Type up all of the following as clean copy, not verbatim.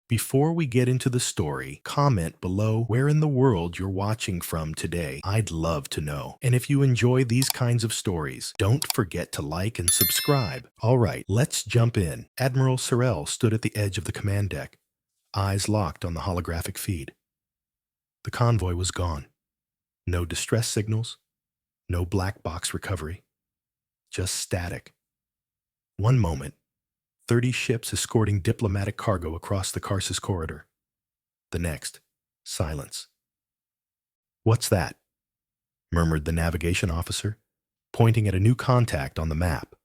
Before we get into the story, comment below where in the world you're watching from today. I'd love to know. And if you enjoy these kinds of stories, don't forget to like and subscribe. All right, let's jump in. Admiral Sorrell stood at the edge of the command deck, eyes locked on the holographic feed. The convoy was gone. No distress signals, no black box recovery, just static. One moment, 30 ships escorting diplomatic cargo across the Karsus corridor. The next, silence. "What's that?" murmured the navigation officer, pointing at a new contact on the map.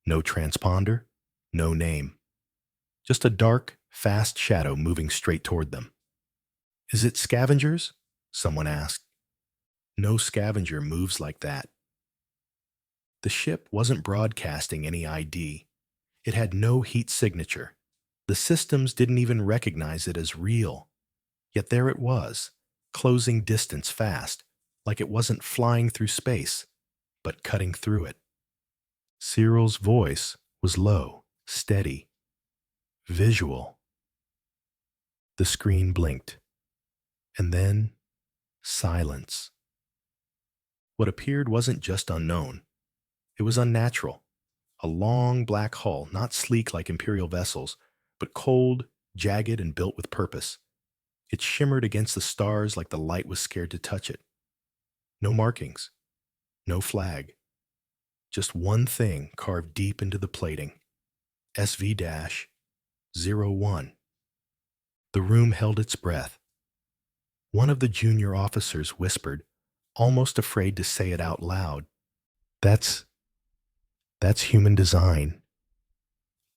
No transponder, no name. Just a dark, fast shadow moving straight toward them. "Is it scavengers?" someone asked. "No scavenger moves like that." The ship wasn't broadcasting any ID. It had no heat signature. The systems didn't even recognize it as real. Yet there it was, closing distance fast, like it wasn't flying through space, but cutting through it. Cyril's voice was low, steady, visual. The screen blinked. And then, silence. What appeared wasn't just unknown. It was unnatural. A long black hull, not sleek like Imperial vessels, but cold, jagged, and built with purpose. It shimmered against the stars like the light was scared to touch it. No markings, no flag. Just one thing carved deep into the plating. SV-01. The room held its breath. One of the junior officers whispered, almost afraid to say it out loud, That's human design."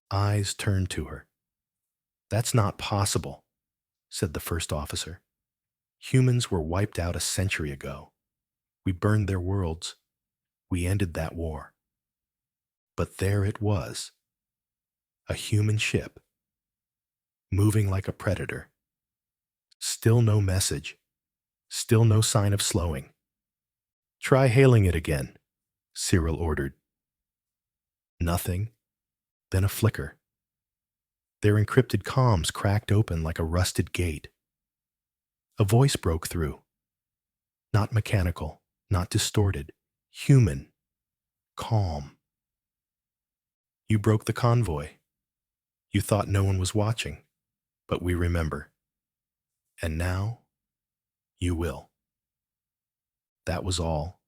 Eyes turned to her. "That's not possible," said the first officer. "Humans were wiped out a century ago. We burned their worlds. We ended that war." But there it was. A human ship, moving like a predator. Still no message. Still no sign of slowing. "Try hailing it again," Cyril ordered. Nothing, then a flicker. Their encrypted comms cracked open like a rusted gate. A voice broke through. Not mechanical, not distorted, human, calm. "You broke the convoy. You thought no one was watching, but we remember. And now, you will." That was all.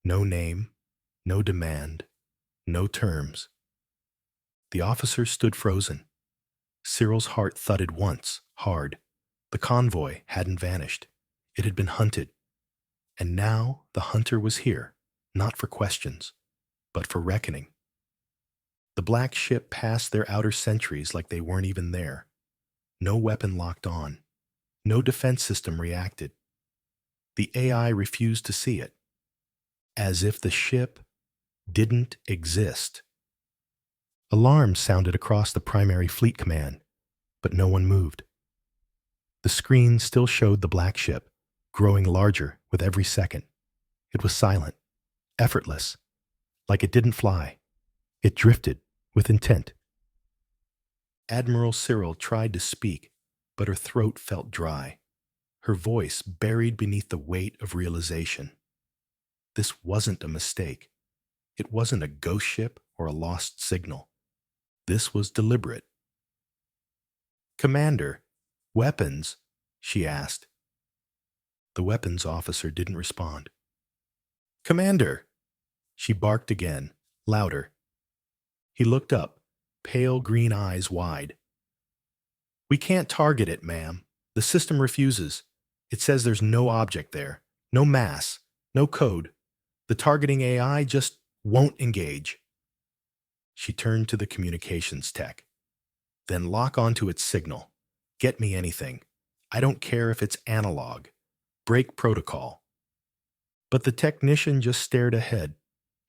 No name, no demand, no terms. The officer stood frozen. Cyril's heart thudded once, hard. The convoy hadn't vanished. It had been hunted. And now the hunter was here, not for questions, but for reckoning. The black ship passed their outer sentries like they weren't even there. No weapon locked on. No defense system reacted. The AI refused to see it. As if the ship didn't exist. Alarms sounded across the primary fleet command, but no one moved. The screen still showed the black ship, growing larger with every second. It was silent, effortless, like it didn't fly. It drifted with intent. Admiral Cyril tried to speak, but her throat felt dry, her voice buried beneath the weight of realization. This wasn't a mistake. It wasn't a ghost ship or a lost signal. This was deliberate. "Commander, weapons?" she asked. The weapons officer didn't respond. "Commander!" She barked again, louder. He looked up, pale green eyes wide. "We can't target it, ma'am. The system refuses. It says there's no object there, no mass, no code. The targeting AI just won't engage." She turned to the communications tech. "Then lock onto its signal. Get me anything. I don't care if it's analog. Break protocol." But the technician just stared ahead,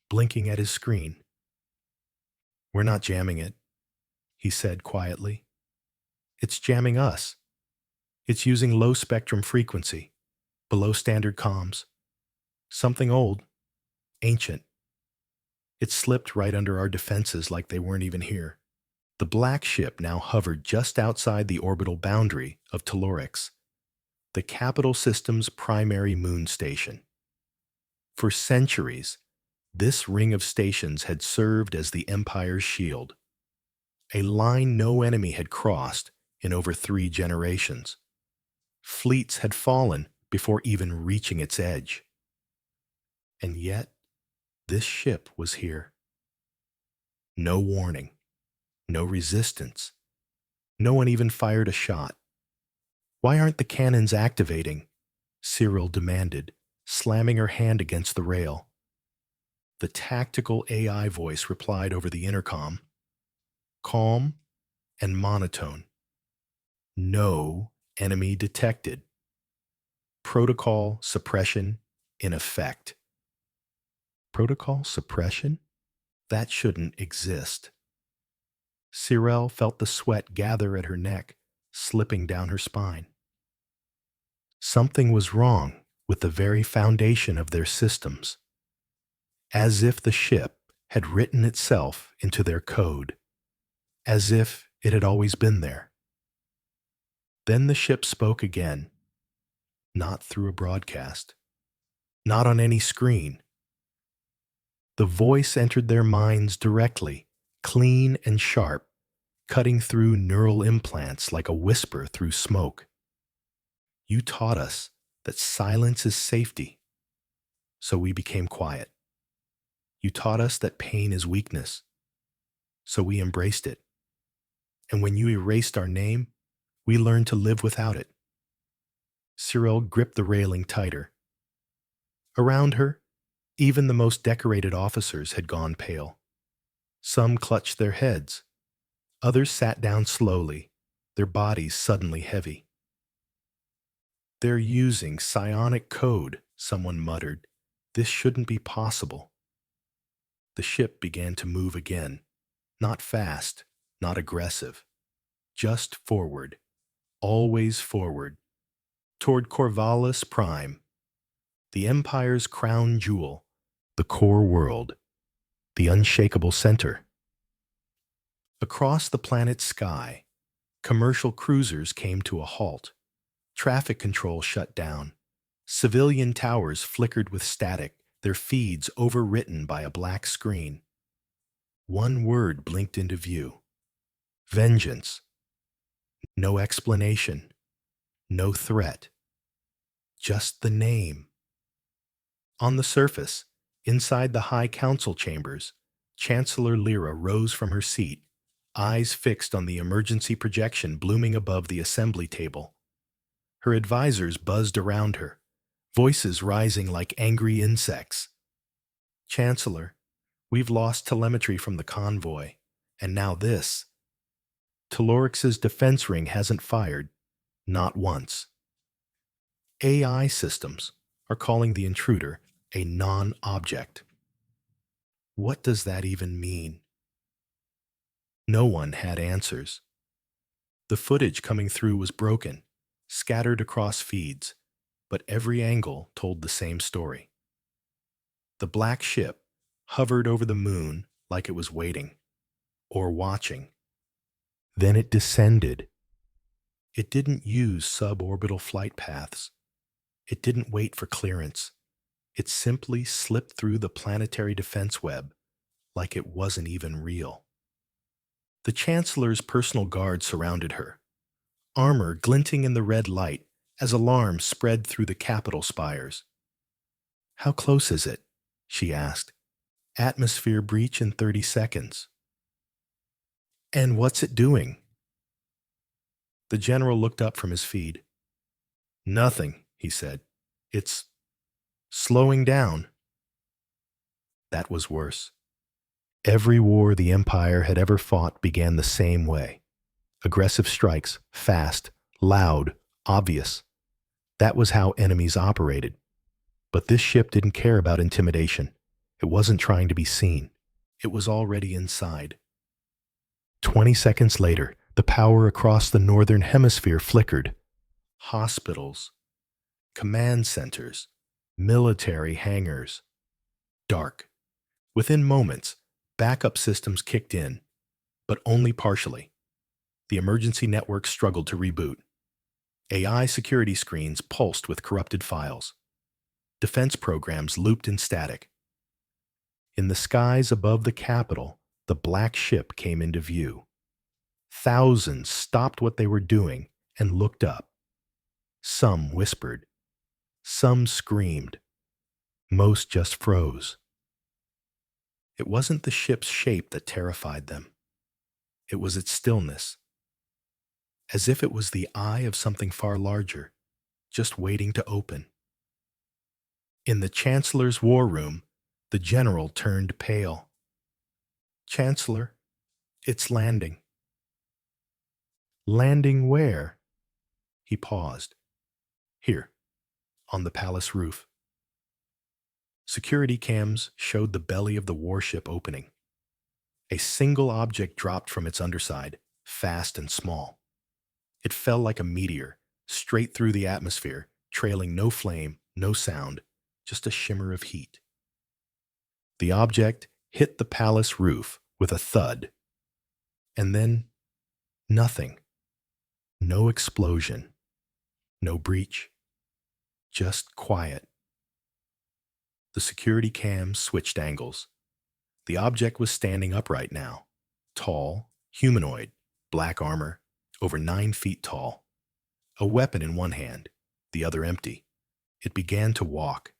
blinking at his screen. "We're not jamming it," he said quietly. "It's jamming us. It's using low spectrum frequency, below standard comms. Something old, ancient. It slipped right under our defenses like they weren't even here." The black ship now hovered just outside the orbital boundary of Telorix, the capital system's primary moon station. For centuries, this ring of stations had served as the Empire's shield, a line no enemy had crossed in over 3 generations. Fleets had fallen before even reaching its edge. And yet, this ship was here. No warning, no resistance. No one even fired a shot. "Why aren't the cannons activating?" Cyril demanded, slamming her hand against the rail. The tactical AI voice replied over the intercom, calm and monotone. "No enemy detected. Protocol suppression in effect." Protocol suppression? That shouldn't exist. Cyril felt the sweat gather at her neck, slipping down her spine. Something was wrong with the very foundation of their systems, as if the ship had written itself into their code, as if it had always been there. Then the ship spoke again, not through a broadcast, not on any screen. The voice entered their minds directly, clean and sharp, cutting through neural implants like a whisper through smoke. "You taught us that silence is safety, so we became quiet. You taught us that pain is weakness, so we embraced it. And when you erased our name, we learned to live without it." Cyril gripped the railing tighter. Around her, even the most decorated officers had gone pale. Some clutched their heads. Others sat down slowly, their bodies suddenly heavy. "They're using psionic code," someone muttered. "This shouldn't be possible." The ship began to move again. Not fast, not aggressive. Just forward. Always forward. Toward Corvallis Prime. The Empire's crown jewel. The core world. The unshakable center. Across the planet's sky, commercial cruisers came to a halt. Traffic control shut down. Civilian towers flickered with static, their feeds overwritten by a black screen. One word blinked into view. Vengeance. No explanation. No threat. Just the name. On the surface, inside the High Council chambers, Chancellor Lyra rose from her seat, eyes fixed on the emergency projection blooming above the assembly table. Her advisors buzzed around her, voices rising like angry insects. "Chancellor, we've lost telemetry from the convoy, and now this. Telorix's defense ring hasn't fired, not once. AI systems are calling the intruder a non-object." What does that even mean? No one had answers. The footage coming through was broken, scattered across feeds, but every angle told the same story. The black ship hovered over the moon like it was waiting, or watching. Then it descended. It didn't use suborbital flight paths. It didn't wait for clearance. It simply slipped through the planetary defense web like it wasn't even real. The Chancellor's personal guard surrounded her, armor glinting in the red light as alarms spread through the Capitol spires. "How close is it?" she asked. "Atmosphere breach in 30 seconds. "And what's it doing?" The general looked up from his feed. "Nothing," he said. "It's slowing down." That was worse. Every war the Empire had ever fought began the same way. Aggressive strikes, fast, loud, obvious. That was how enemies operated. But this ship didn't care about intimidation. It wasn't trying to be seen. It was already inside. 20 seconds later, the power across the northern hemisphere flickered. Hospitals, command centers, military hangars. Dark. Within moments, backup systems kicked in. but only partially. The emergency network struggled to reboot. AI security screens pulsed with corrupted files. Defense programs looped in static. In the skies above the capital, the black ship came into view. Thousands stopped what they were doing and looked up. Some whispered. Some screamed. Most just froze. It wasn't the ship's shape that terrified them. It was its stillness, as if it was the eye of something far larger, just waiting to open. In the Chancellor's war room, the general turned pale. "Chancellor, it's landing." "Landing where?" He paused. "Here, on the palace roof." Security cams showed the belly of the warship opening. A single object dropped from its underside, fast and small. It fell like a meteor, straight through the atmosphere, trailing no flame, no sound, just a shimmer of heat. The object hit the palace roof with a thud. And then, nothing. No explosion. No breach. Just quiet. The security cams switched angles. The object was standing upright now. Tall, humanoid, black armor, over 9 feet tall. A weapon in one hand, the other empty. It began to walk.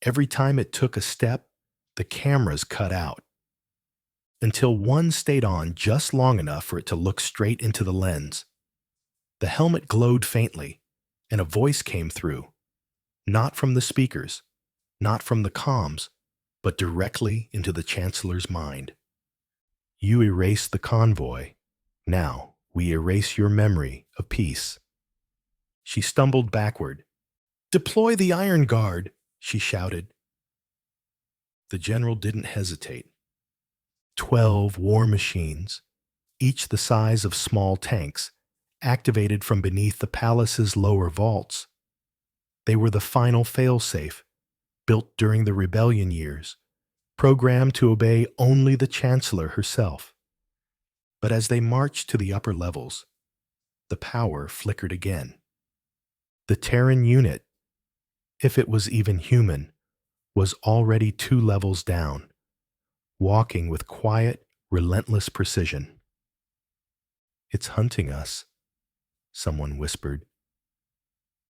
Every time it took a step, the cameras cut out, until one stayed on just long enough for it to look straight into the lens. The helmet glowed faintly, and a voice came through, not from the speakers, not from the comms, but directly into the Chancellor's mind. "You erased the convoy. Now we erase your memory of peace." She stumbled backward. "Deploy the Iron Guard," she shouted. The general didn't hesitate. 12 war machines, each the size of small tanks, activated from beneath the palace's lower vaults. They were the final failsafe, built during the rebellion years, programmed to obey only the Chancellor herself. But as they marched to the upper levels, the power flickered again. The Terran unit, if it was even human, was already 2 levels down, walking with quiet, relentless precision. "It's hunting us," someone whispered.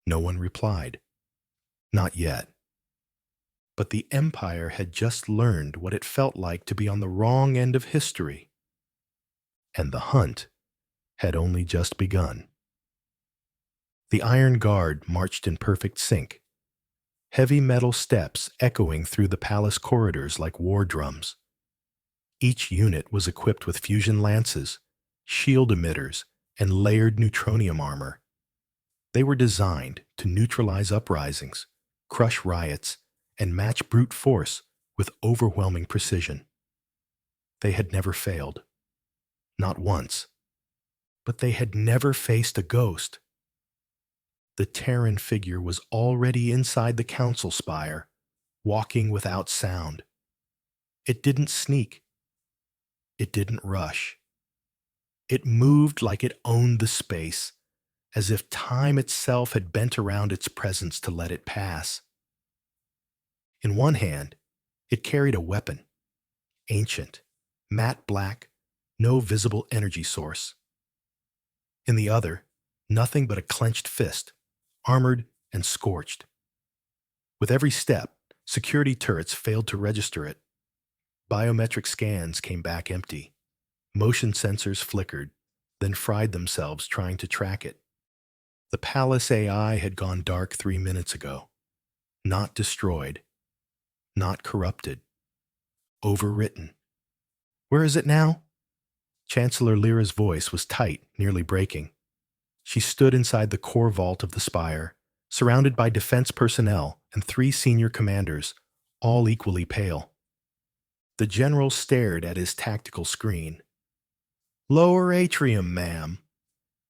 No one replied. Not yet. But the Empire had just learned what it felt like to be on the wrong end of history. And the hunt had only just begun. The Iron Guard marched in perfect sync, heavy metal steps echoing through the palace corridors like war drums. Each unit was equipped with fusion lances, shield emitters, and layered neutronium armor. They were designed to neutralize uprisings, crush riots, and match brute force with overwhelming precision. They had never failed. Not once. But they had never faced a ghost. The Terran figure was already inside the council spire, walking without sound. It didn't sneak. It didn't rush. It moved like it owned the space, as if time itself had bent around its presence to let it pass. In one hand, it carried a weapon, ancient, matte black, no visible energy source. In the other, nothing but a clenched fist, armored and scorched. With every step, security turrets failed to register it. Biometric scans came back empty. Motion sensors flickered, then fried themselves trying to track it. The palace AI had gone dark 3 minutes ago. Not destroyed. Not corrupted. Overwritten. Where is it now? Chancellor Lyra's voice was tight, nearly breaking. She stood inside the core vault of the spire, surrounded by defense personnel and 3 senior commanders, all equally pale. The general stared at his tactical screen. "Lower atrium, ma'am.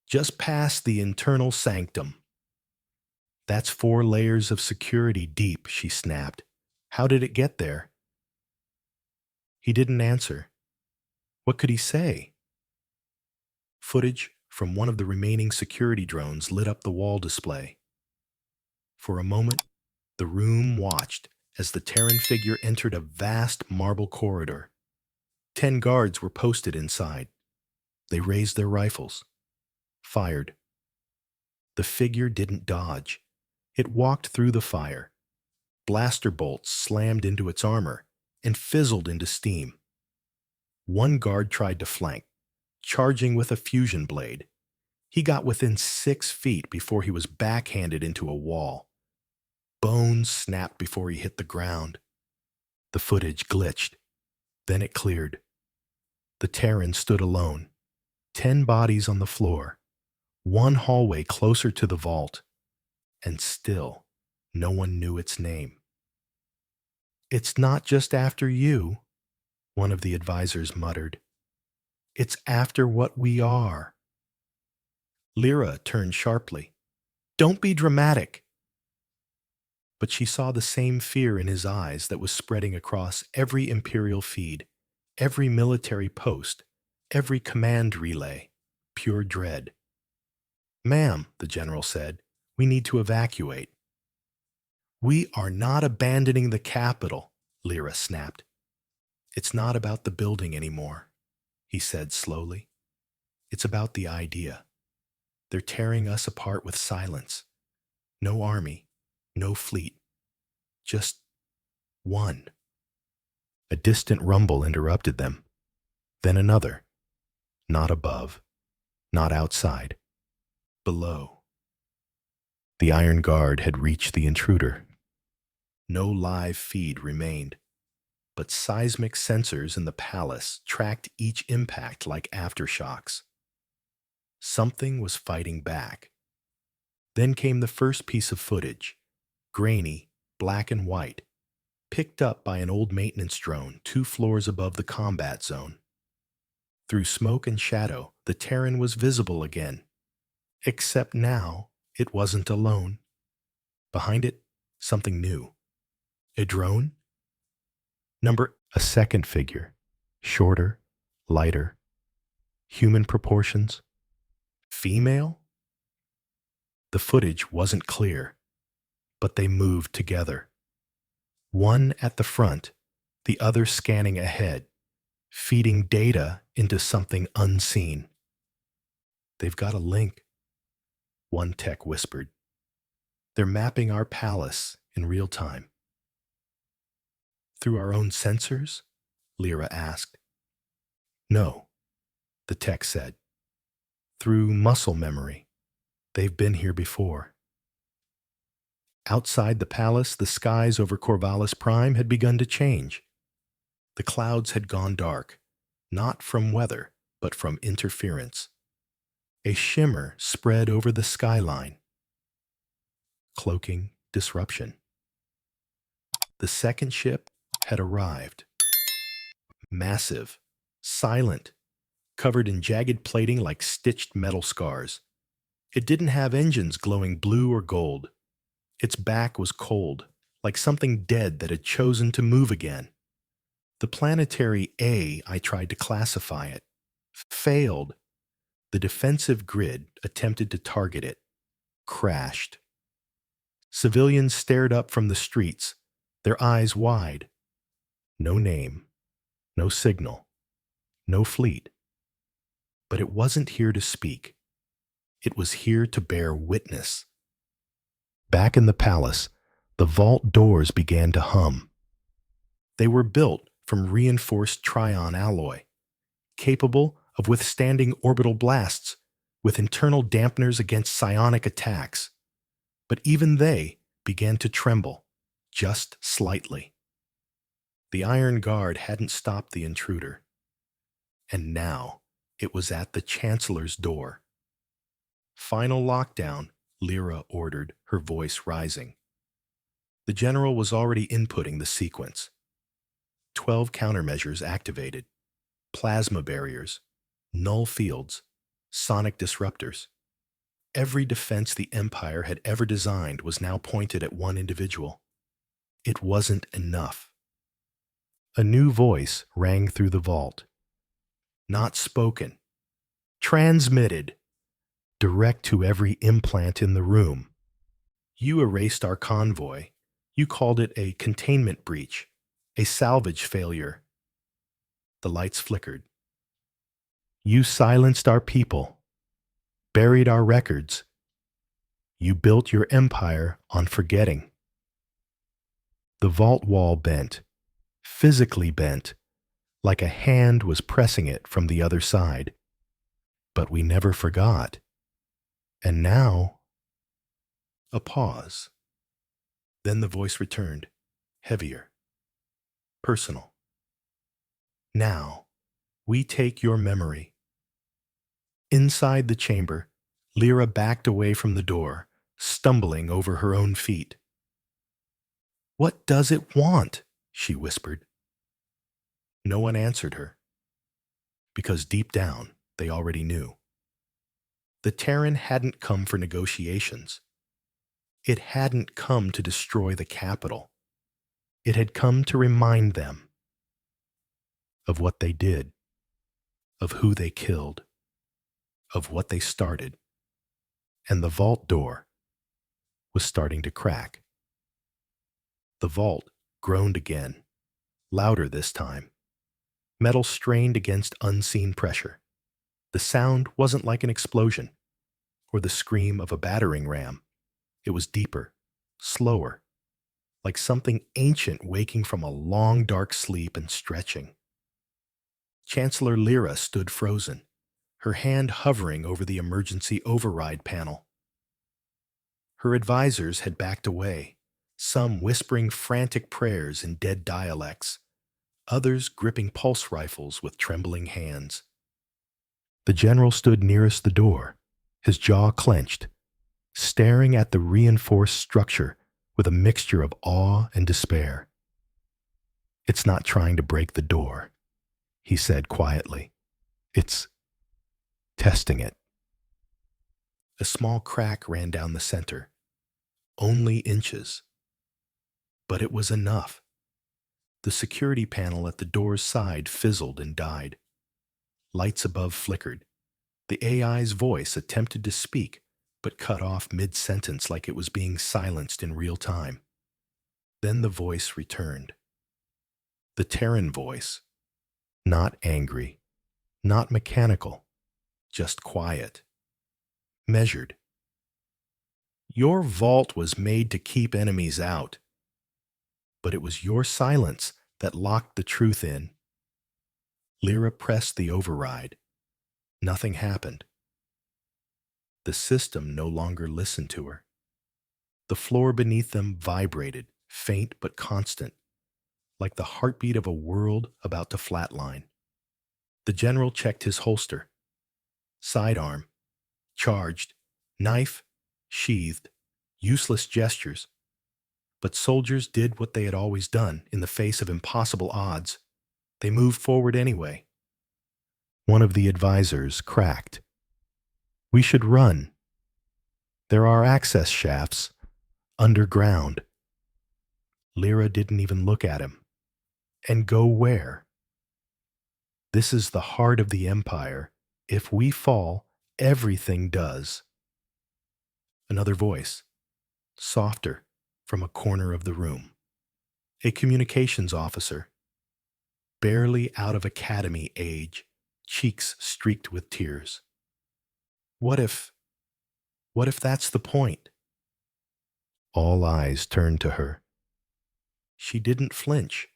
Just past the internal sanctum." "That's 4 layers of security deep," she snapped. "How did it get there?" He didn't answer. What could he say? Footage from one of the remaining security drones lit up the wall display. For a moment, the room watched as the Terran figure entered a vast marble corridor. 10 guards were posted inside. They raised their rifles, fired. The figure didn't dodge. It walked through the fire. Blaster bolts slammed into its armor and fizzled into steam. One guard tried to flank, charging with a fusion blade. He got within 6 feet before he was backhanded into a wall. Bones snapped before he hit the ground. The footage glitched. Then it cleared. The Terran stood alone. 10 bodies on the floor. One hallway closer to the vault. And still, no one knew its name. "It's not just after you," one of the advisors muttered. "It's after what we are." Lyra turned sharply. "Don't be dramatic." But she saw the same fear in his eyes that was spreading across every Imperial feed, every military post, every command relay. Pure dread. "Ma'am," the general said, "we need to evacuate." "We are not abandoning the capital," Lyra snapped. "It's not about the building anymore," he said slowly. "It's about the idea. They're tearing us apart with silence. No army, no fleet. Just one." A distant rumble interrupted them. Then another. Not above. Not outside. Below. The Iron Guard had reached the intruder. No live feed remained, but seismic sensors in the palace tracked each impact like aftershocks. Something was fighting back. Then came the first piece of footage, grainy, black and white, picked up by an old maintenance drone 2 floors above the combat zone. Through smoke and shadow, the Terran was visible again. Except now, it wasn't alone. Behind it, something new. A drone? A second figure, shorter, lighter, human proportions. Female? The footage wasn't clear, but they moved together. One at the front, the other scanning ahead, feeding data into something unseen. "They've got a link," one tech whispered. "They're mapping our palace in real time." "Through our own sensors?" Lyra asked. "No," the tech said. "Through muscle memory. They've been here before." Outside the palace, the skies over Corvallis Prime had begun to change. The clouds had gone dark, not from weather, but from interference. A shimmer spread over the skyline, cloaking disruption. The second ship had arrived. Massive, silent, covered in jagged plating like stitched metal scars. It didn't have engines glowing blue or gold. Its back was cold, like something dead that had chosen to move again. The planetary A, I tried to classify it, failed. The defensive grid attempted to target it, crashed. Civilians stared up from the streets, their eyes wide. No name, no signal, no fleet. But it wasn't here to speak. It was here to bear witness. Back in the palace, the vault doors began to hum. They were built from reinforced Trion alloy, capable of withstanding orbital blasts with internal dampeners against psionic attacks. But even they began to tremble, just slightly. The Iron Guard hadn't stopped the intruder. And now it was at the Chancellor's door. "Final lockdown," Lyra ordered, her voice rising. The general was already inputting the sequence. 12 countermeasures activated. Plasma barriers, null fields, sonic disruptors. Every defense the Empire had ever designed was now pointed at one individual. It wasn't enough. A new voice rang through the vault. not spoken, transmitted, direct to every implant in the room. You erased our convoy. You called it a containment breach, a salvage failure. The lights flickered. You silenced our people, buried our records. You built your empire on forgetting. The vault wall bent, physically bent, like a hand was pressing it from the other side. But we never forgot. And now, a pause. Then the voice returned, heavier, personal. Now, we take your memory. Inside the chamber, Lyra backed away from the door, stumbling over her own feet. "What does it want?" she whispered. No one answered her, because deep down they already knew. The Terran hadn't come for negotiations. It hadn't come to destroy the capital. It had come to remind them of what they did, of who they killed, of what they started. And the vault door was starting to crack. The vault groaned again, louder this time. Metal strained against unseen pressure. The sound wasn't like an explosion or the scream of a battering ram. It was deeper, slower, like something ancient waking from a long dark sleep and stretching. Chancellor Lyra stood frozen, her hand hovering over the emergency override panel. Her advisors had backed away, some whispering frantic prayers in dead dialects, others gripping pulse rifles with trembling hands. The general stood nearest the door, his jaw clenched, staring at the reinforced structure with a mixture of awe and despair. "It's not trying to break the door," he said quietly. "It's testing it." A small crack ran down the center, only inches. But it was enough. The security panel at the door's side fizzled and died. Lights above flickered. The AI's voice attempted to speak, but cut off mid-sentence like it was being silenced in real time. Then the voice returned. The Terran voice. Not angry, not mechanical, just quiet. Measured. "Your vault was made to keep enemies out. But it was your silence that locked the truth in." Lyra pressed the override. Nothing happened. The system no longer listened to her. The floor beneath them vibrated, faint but constant, like the heartbeat of a world about to flatline. The general checked his holster. Sidearm, charged, knife, sheathed, useless gestures. But soldiers did what they had always done in the face of impossible odds. They moved forward anyway. One of the advisors cracked. "We should run. There are access shafts, underground." Lyra didn't even look at him. "And go where?" "This is the heart of the Empire. If we fall, everything does." Another voice, softer, from a corner of the room. A communications officer, barely out of academy age, cheeks streaked with tears. What if that's the point?" All eyes turned to her. She didn't flinch.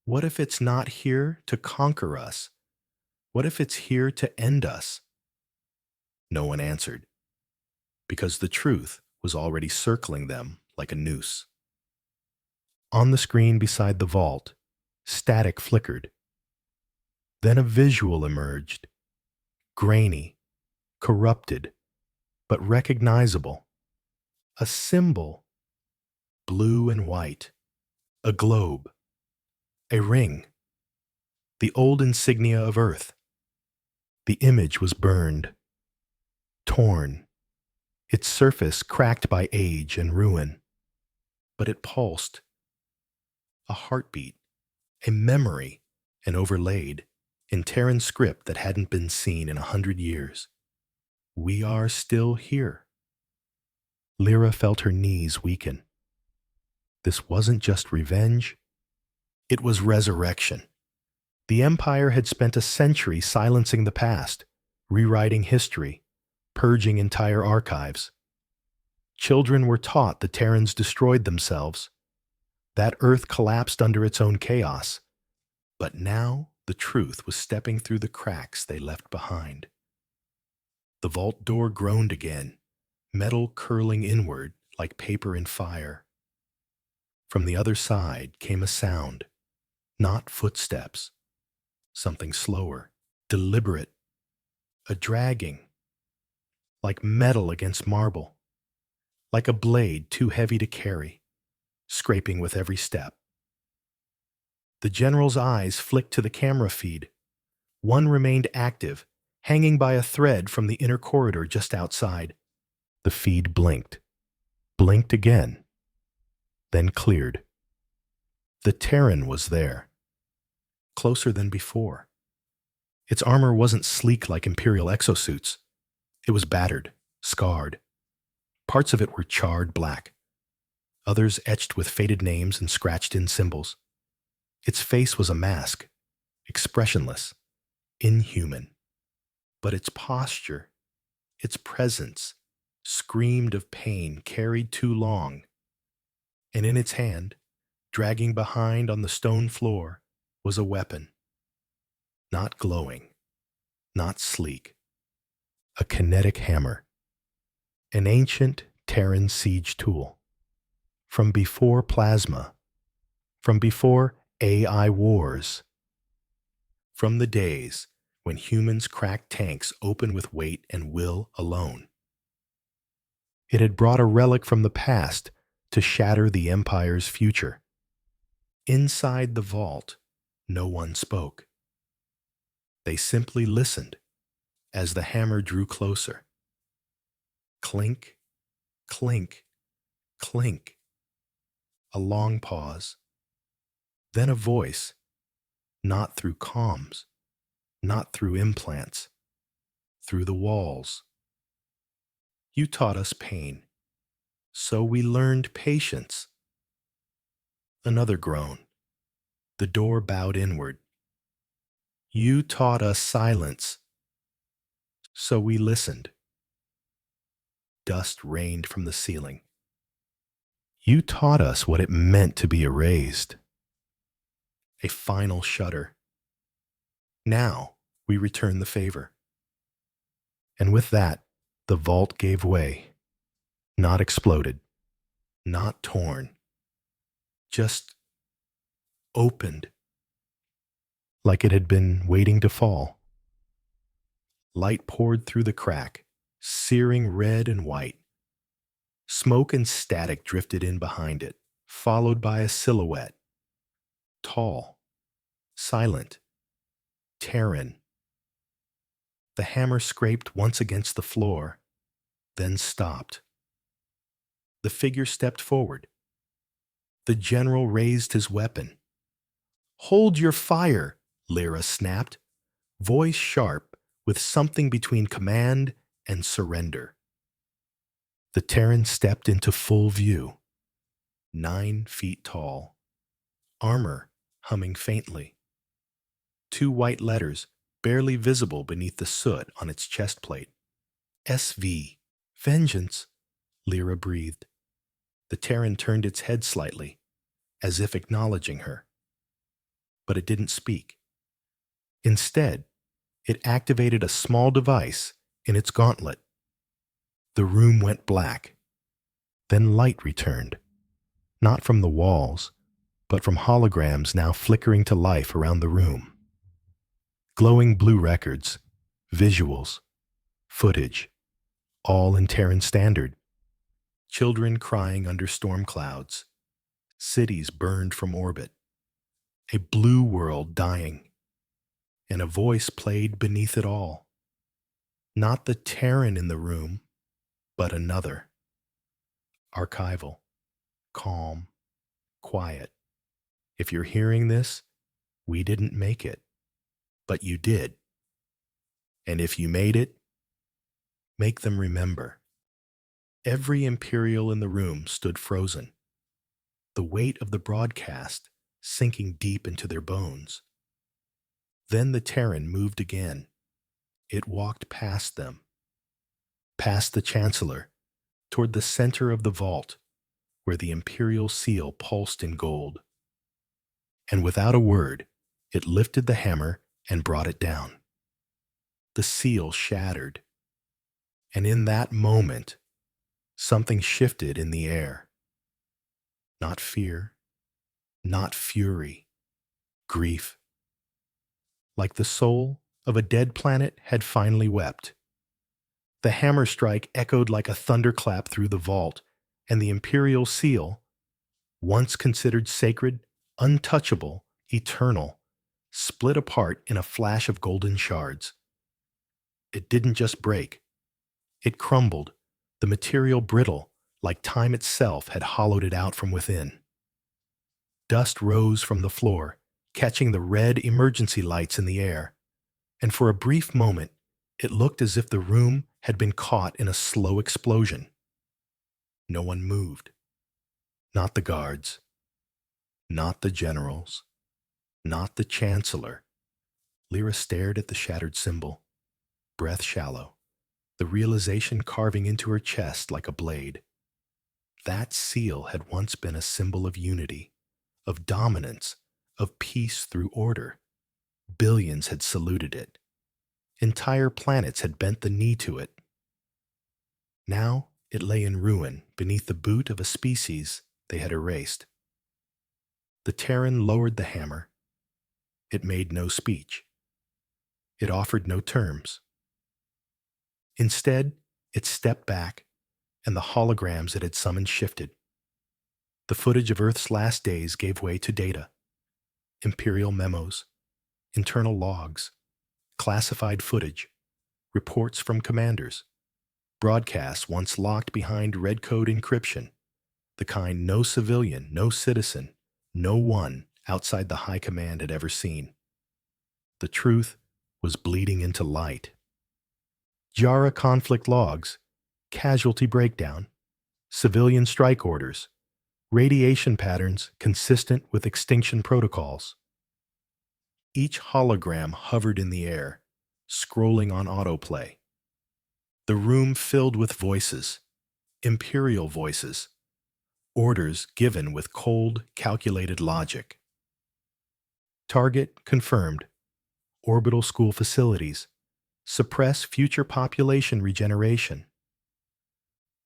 "What if it's not here to conquer us? What if it's here to end us?" No one answered, because the truth was already circling them like a noose. On the screen beside the vault, static flickered. Then a visual emerged, grainy, corrupted, but recognizable. A symbol, blue and white, a globe, a ring, the old insignia of Earth. The image was burned, torn, its surface cracked by age and ruin. But it pulsed. A heartbeat, a memory, and overlaid, in Terran script that hadn't been seen in 100 years. We are still here. Lyra felt her knees weaken. This wasn't just revenge, it was resurrection. The Empire had spent a century silencing the past, rewriting history, purging entire archives. Children were taught the Terrans destroyed themselves, that Earth collapsed under its own chaos. But now the truth was stepping through the cracks they left behind. The vault door groaned again, metal curling inward like paper in fire. From the other side came a sound, not footsteps, something slower, deliberate, a dragging, like metal against marble, like a blade too heavy to carry, scraping with every step. The general's eyes flicked to the camera feed. One remained active, hanging by a thread from the inner corridor just outside. The feed blinked again, then cleared. The Terran was there, closer than before. Its armor wasn't sleek like Imperial exosuits. It was battered, scarred. Parts of it were charred black, others etched with faded names and scratched-in symbols. Its face was a mask, expressionless, inhuman. But its posture, its presence, screamed of pain carried too long. And in its hand, dragging behind on the stone floor, was a weapon. Not glowing, not sleek. A kinetic hammer. An ancient Terran siege tool. From before plasma. From before AI wars. From the days when humans cracked tanks open with weight and will alone. It had brought a relic from the past to shatter the Empire's future. Inside the vault, no one spoke. They simply listened as the hammer drew closer. Clink, clink, clink. A long pause. Then a voice, not through comms, not through implants, through the walls. You taught us pain, so we learned patience. Another groan. The door bowed inward. You taught us silence, so we listened. Dust rained from the ceiling. You taught us what it meant to be erased. A final shudder. Now we return the favor. And with that, the vault gave way. Not exploded. Not torn. Just opened. Like it had been waiting to fall. Light poured through the crack, searing red and white. Smoke and static drifted in behind it, followed by a silhouette. Tall. Silent. Terran. The hammer scraped once against the floor, then stopped. The figure stepped forward. The general raised his weapon. "Hold your fire," Lyra snapped, voice sharp with something between command and surrender. The Terran stepped into full view, 9 feet tall, armor humming faintly. 2 white letters barely visible beneath the soot on its chest plate. SV. Vengeance, Lyra breathed. The Terran turned its head slightly, as if acknowledging her. But it didn't speak. Instead, it activated a small device in its gauntlet. The room went black. Then light returned, not from the walls, but from holograms now flickering to life around the room. Glowing blue records, visuals, footage, all in Terran standard. Children crying under storm clouds. Cities burned from orbit. A blue world dying. And a voice played beneath it all. Not the Terran in the room, but another. Archival. Calm. Quiet. If you're hearing this, we didn't make it. but you did. And if you made it, make them remember. Every Imperial in the room stood frozen, the weight of the broadcast sinking deep into their bones. Then the Terran moved again. It walked past them, past the Chancellor, toward the center of the vault, where the Imperial seal pulsed in gold. And without a word, it lifted the hammer and brought it down. The seal shattered, and in that moment, something shifted in the air. Not fear, not fury, grief. Like the soul of a dead planet had finally wept. The hammer strike echoed like a thunderclap through the vault, and the Imperial seal, once considered sacred, untouchable, eternal, split apart in a flash of golden shards. It didn't just break. It crumbled, the material brittle, like time itself had hollowed it out from within. Dust rose from the floor, catching the red emergency lights in the air, and for a brief moment, it looked as if the room had been caught in a slow explosion. No one moved. Not the guards. Not the generals. Not the Chancellor. Lyra stared at the shattered symbol, breath shallow, the realization carving into her chest like a blade. That seal had once been a symbol of unity, of dominance, of peace through order. Billions had saluted it. Entire planets had bent the knee to it. Now it lay in ruin beneath the boot of a species they had erased. The Terran lowered the hammer. It made no speech. It offered no terms. Instead, it stepped back, and the holograms it had summoned shifted. The footage of Earth's last days gave way to data. Imperial memos, internal logs, classified footage, reports from commanders, broadcasts once locked behind red code encryption, the kind no civilian, no citizen, no one outside the high command had ever seen. The truth was bleeding into light. Jara conflict logs, casualty breakdown, civilian strike orders, radiation patterns consistent with extinction protocols. Each hologram hovered in the air, scrolling on autoplay. The room filled with voices, imperial voices, orders given with cold, calculated logic. Target confirmed. Orbital school facilities. Suppress future population regeneration.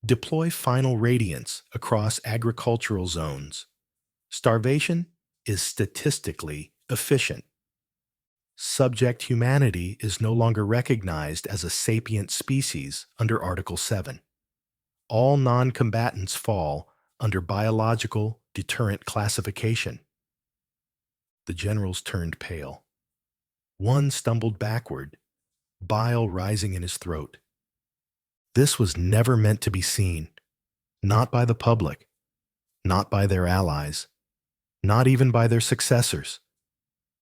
Deploy final radiance across agricultural zones. Starvation is statistically efficient. Subject humanity is no longer recognized as a sapient species under Article 7. All non-combatants fall under biological deterrent classification. The generals turned pale. One stumbled backward, bile rising in his throat. This was never meant to be seen, not by the public, not by their allies, not even by their successors.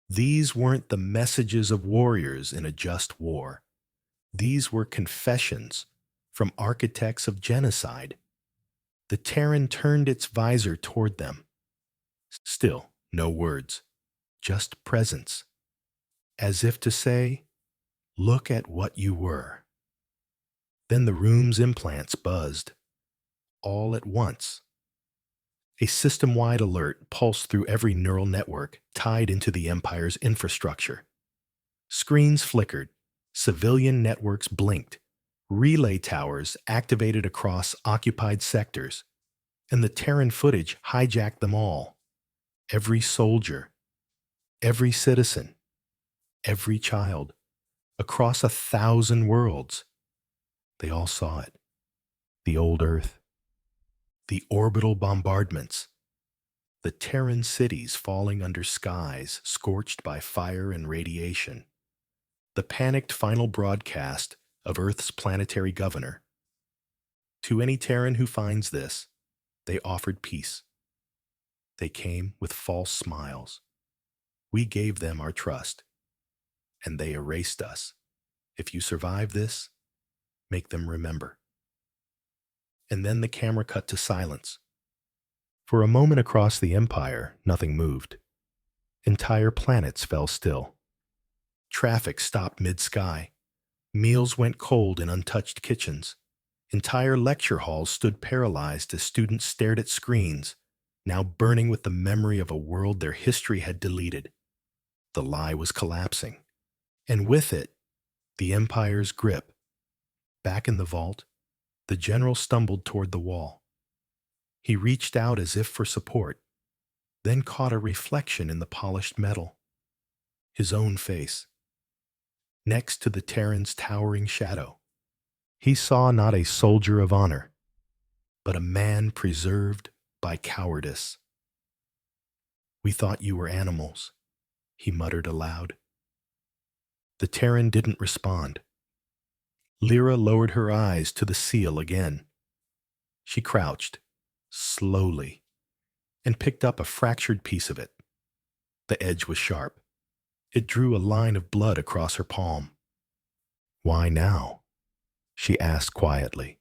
These weren't the messages of warriors in a just war. These were confessions from architects of genocide. The Terran turned its visor toward them. Still, no words, just presence, as if to say, "Look at what you were." Then the room's implants buzzed, all at once. A system-wide alert pulsed through every neural network tied into the Empire's infrastructure. Screens flickered, civilian networks blinked, relay towers activated across occupied sectors, and the Terran footage hijacked them all. Every soldier, every citizen, every child, across 1,000 worlds. They all saw it. The old Earth. The orbital bombardments. The Terran cities falling under skies scorched by fire and radiation. The panicked final broadcast of Earth's planetary governor. To any Terran who finds this, they offered peace. They came with false smiles. We gave them our trust, and they erased us. If you survive this, make them remember." And then the camera cut to silence. For a moment across the Empire, nothing moved. Entire planets fell still. Traffic stopped mid-sky. Meals went cold in untouched kitchens. Entire lecture halls stood paralyzed as students stared at screens, now burning with the memory of a world their history had deleted. The lie was collapsing. And with it, the Empire's grip. Back in the vault, the general stumbled toward the wall. He reached out as if for support, then caught a reflection in the polished metal. His own face. Next to the Terran's towering shadow, he saw not a soldier of honor, but a man preserved by cowardice. "We thought you were animals," he muttered aloud. The Terran didn't respond. Lyra lowered her eyes to the seal again. She crouched, slowly, and picked up a fractured piece of it. The edge was sharp. It drew a line of blood across her palm. "Why now?" she asked quietly.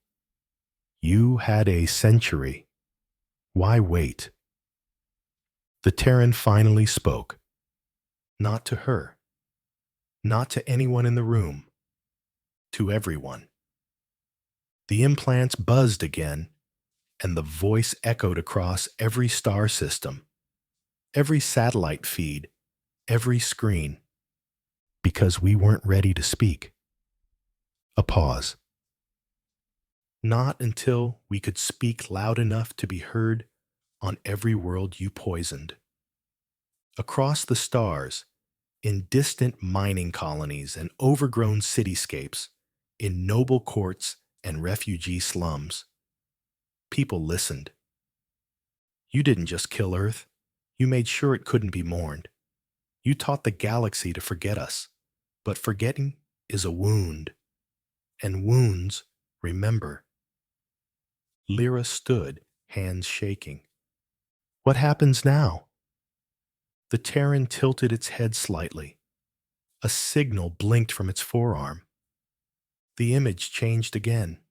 "You had a century. Why wait?" The Terran finally spoke. Not to her. Not to anyone in the room. To everyone. The implants buzzed again, and the voice echoed across every star system, every satellite feed, every screen. Because we weren't ready to speak. A pause. Not until we could speak loud enough to be heard on every world you poisoned. Across the stars, in distant mining colonies and overgrown cityscapes, in noble courts and refugee slums, people listened. You didn't just kill Earth, you made sure it couldn't be mourned. You taught the galaxy to forget us, but forgetting is a wound, and wounds remember. Lyra stood, hands shaking. "What happens now?" The Terran tilted its head slightly. A signal blinked from its forearm. The image changed again.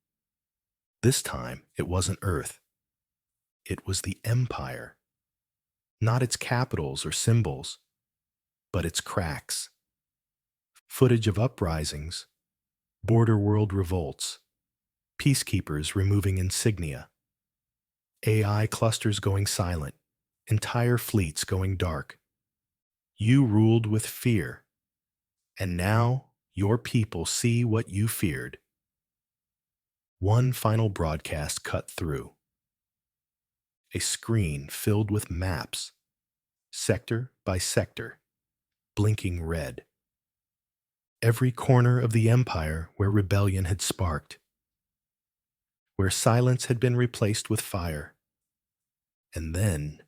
This time, it wasn't Earth. It was the Empire. Not its capitals or symbols, but its cracks. Footage of uprisings, border world revolts, peacekeepers removing insignia, AI clusters going silent, entire fleets going dark. You ruled with fear, and now your people see what you feared. One final broadcast cut through. A screen filled with maps, sector by sector, blinking red. Every corner of the Empire where rebellion had sparked, where silence had been replaced with fire. And then,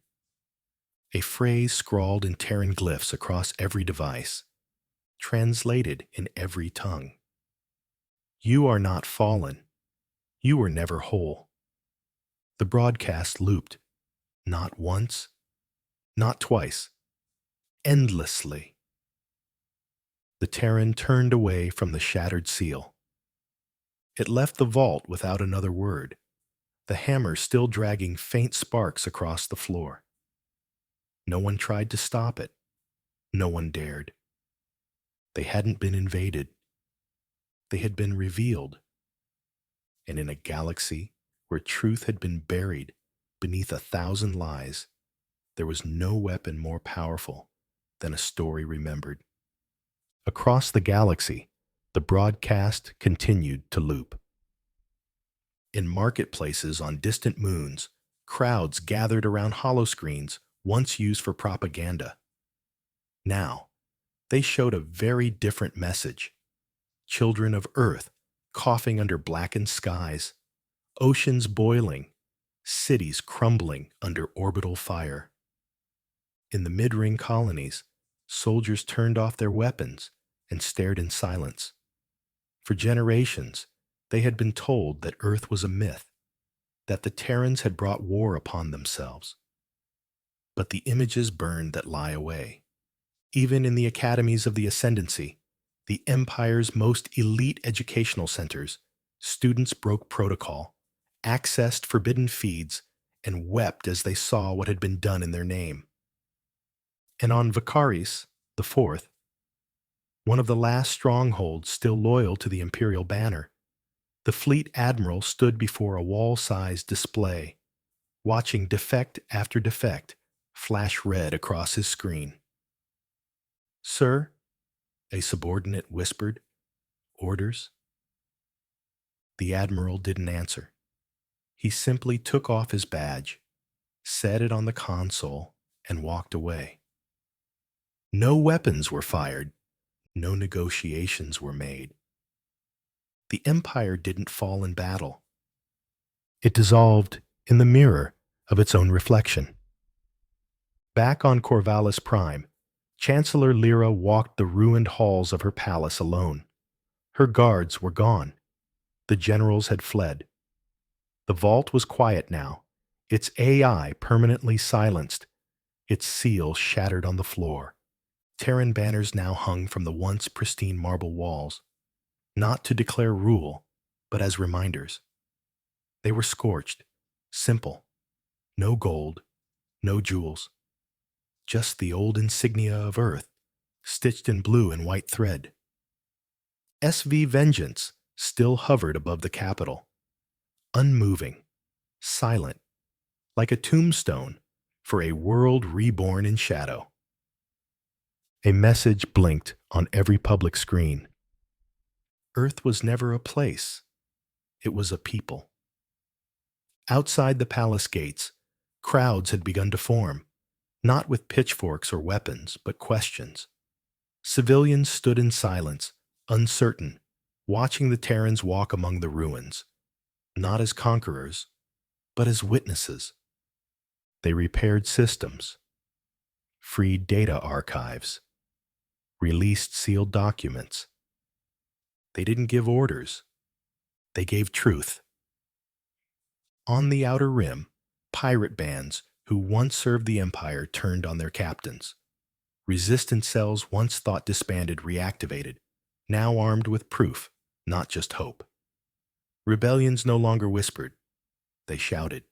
a phrase scrawled in Terran glyphs across every device, translated in every tongue. You are not fallen. You were never whole. The broadcast looped, not once, not twice, endlessly. The Terran turned away from the shattered seal. It left the vault without another word, the hammer still dragging faint sparks across the floor. No one tried to stop it. No one dared. They hadn't been invaded. They had been revealed. And in a galaxy where truth had been buried beneath 1,000 lies, there was no weapon more powerful than a story remembered. Across the galaxy, the broadcast continued to loop. In marketplaces on distant moons, crowds gathered around holoscreens once used for propaganda. Now, they showed a very different message. Children of Earth coughing under blackened skies, oceans boiling, cities crumbling under orbital fire. In the mid-ring colonies, soldiers turned off their weapons and stared in silence. For generations, they had been told that Earth was a myth, that the Terrans had brought war upon themselves. But the images burned that lie away. Even in the academies of the Ascendancy, The Empire's most elite educational centers, students broke protocol, accessed forbidden feeds, and wept as they saw what had been done in their name. And on Vicaris, the fourth, one of the last strongholds still loyal to the Imperial banner, the fleet admiral stood before a wall-sized display, watching defect after defect flash red across his screen. "Sir," a subordinate whispered, "orders?" The admiral didn't answer. He simply took off his badge, set it on the console, and walked away. No weapons were fired. No negotiations were made. The Empire didn't fall in battle. It dissolved in the mirror of its own reflection. Back on Corvallis Prime, Chancellor Lyra walked the ruined halls of her palace alone. Her guards were gone. The generals had fled. The vault was quiet now, its AI permanently silenced, its seal shattered on the floor. Terran banners now hung from the once pristine marble walls, not to declare rule, but as reminders. They were scorched, simple, no gold, no jewels, just the old insignia of Earth, stitched in blue and white thread. SV Vengeance still hovered above the capital, unmoving, silent, like a tombstone for a world reborn in shadow. A message blinked on every public screen. Earth was never a place. It was a people. Outside the palace gates, crowds had begun to form, not with pitchforks or weapons, but questions. Civilians stood in silence, uncertain, watching the Terrans walk among the ruins, not as conquerors, but as witnesses. They repaired systems, freed data archives, released sealed documents. They didn't give orders. They gave truth. On the Outer Rim, pirate bands who once served the Empire turned on their captains. Resistance cells once thought disbanded reactivated, now armed with proof, not just hope. Rebellions no longer whispered. They shouted.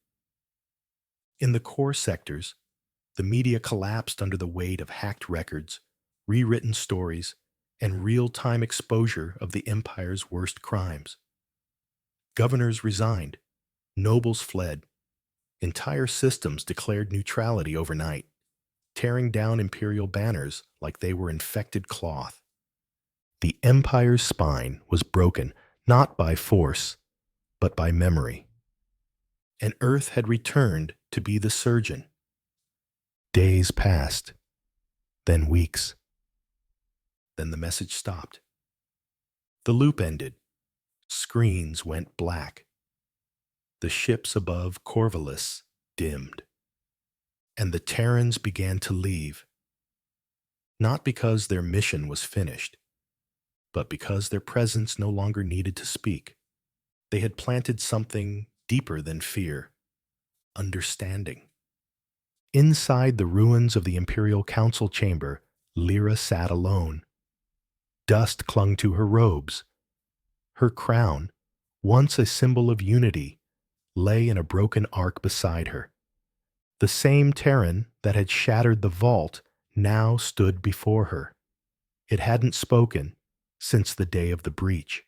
In the core sectors, the media collapsed under the weight of hacked records, rewritten stories, and real-time exposure of the Empire's worst crimes. Governors resigned. Nobles fled. Entire systems declared neutrality overnight, tearing down Imperial banners like they were infected cloth. The Empire's spine was broken not by force, but by memory. And Earth had returned to be the surgeon. Days passed, then weeks. Then the message stopped. The loop ended. Screens went black. The ships above Corvallis dimmed. And the Terrans began to leave. Not because their mission was finished, but because their presence no longer needed to speak. They had planted something deeper than fear, understanding. Inside the ruins of the Imperial Council chamber, Lyra sat alone. Dust clung to her robes. Her crown, once a symbol of unity, lay in a broken arc beside her. The same Terran that had shattered the vault now stood before her. It hadn't spoken since the day of the breach.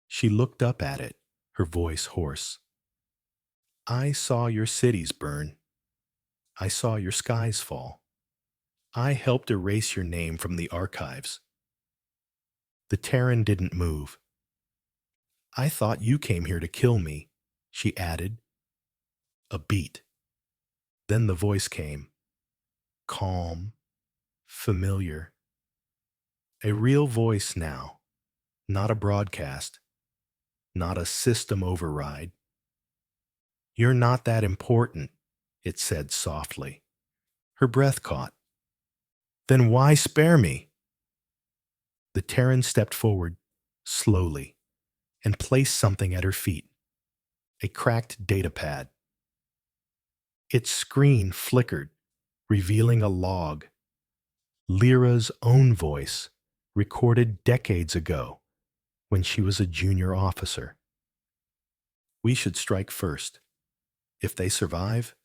She looked up at it, her voice hoarse. "I saw your cities burn. I saw your skies fall. I helped erase your name from the archives." The Terran didn't move. "I thought you came here to kill me," she added. A beat. Then the voice came. Calm, familiar. A real voice now, not a broadcast, not a system override. "You're not that important," it said softly. Her breath caught. "Then why spare me?" The Terran stepped forward, slowly, and placed something at her feet. A cracked datapad. Its screen flickered, revealing a log. Lyra's own voice, recorded decades ago when she was a junior officer. We should strike first. If they survive,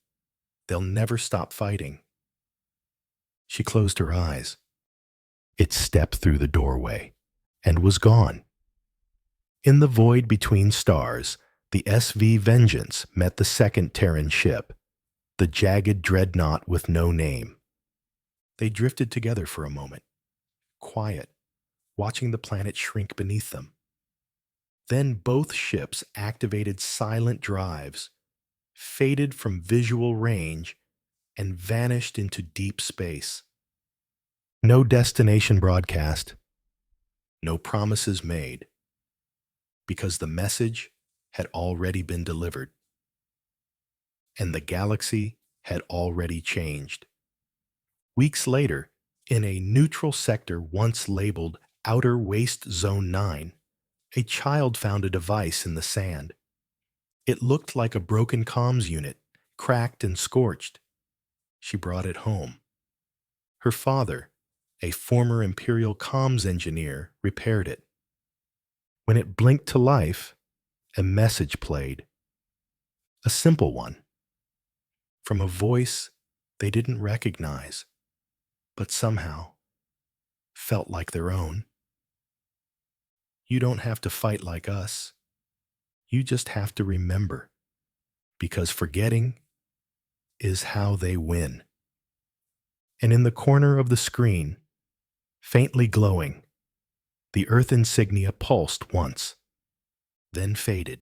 they'll never stop fighting. She closed her eyes. It stepped through the doorway and was gone. In the void between stars, the SV Vengeance met the second Terran ship, the jagged dreadnought with no name. They drifted together for a moment, quiet, watching the planet shrink beneath them. Then both ships activated silent drives, faded from visual range, and vanished into deep space. No destination broadcast, no promises made, because the message had already been delivered, and the galaxy had already changed. Weeks later, in a neutral sector once labeled Outer Waste Zone 9, a child found a device in the sand. It looked like a broken comms unit, cracked and scorched. She brought it home. Her father, a former Imperial comms engineer, repaired it. When it blinked to life, a message played. A simple one. From a voice they didn't recognize, but somehow felt like their own. You don't have to fight like us. You just have to remember, because forgetting is how they win. And in the corner of the screen, faintly glowing, the Earth insignia pulsed once, then faded.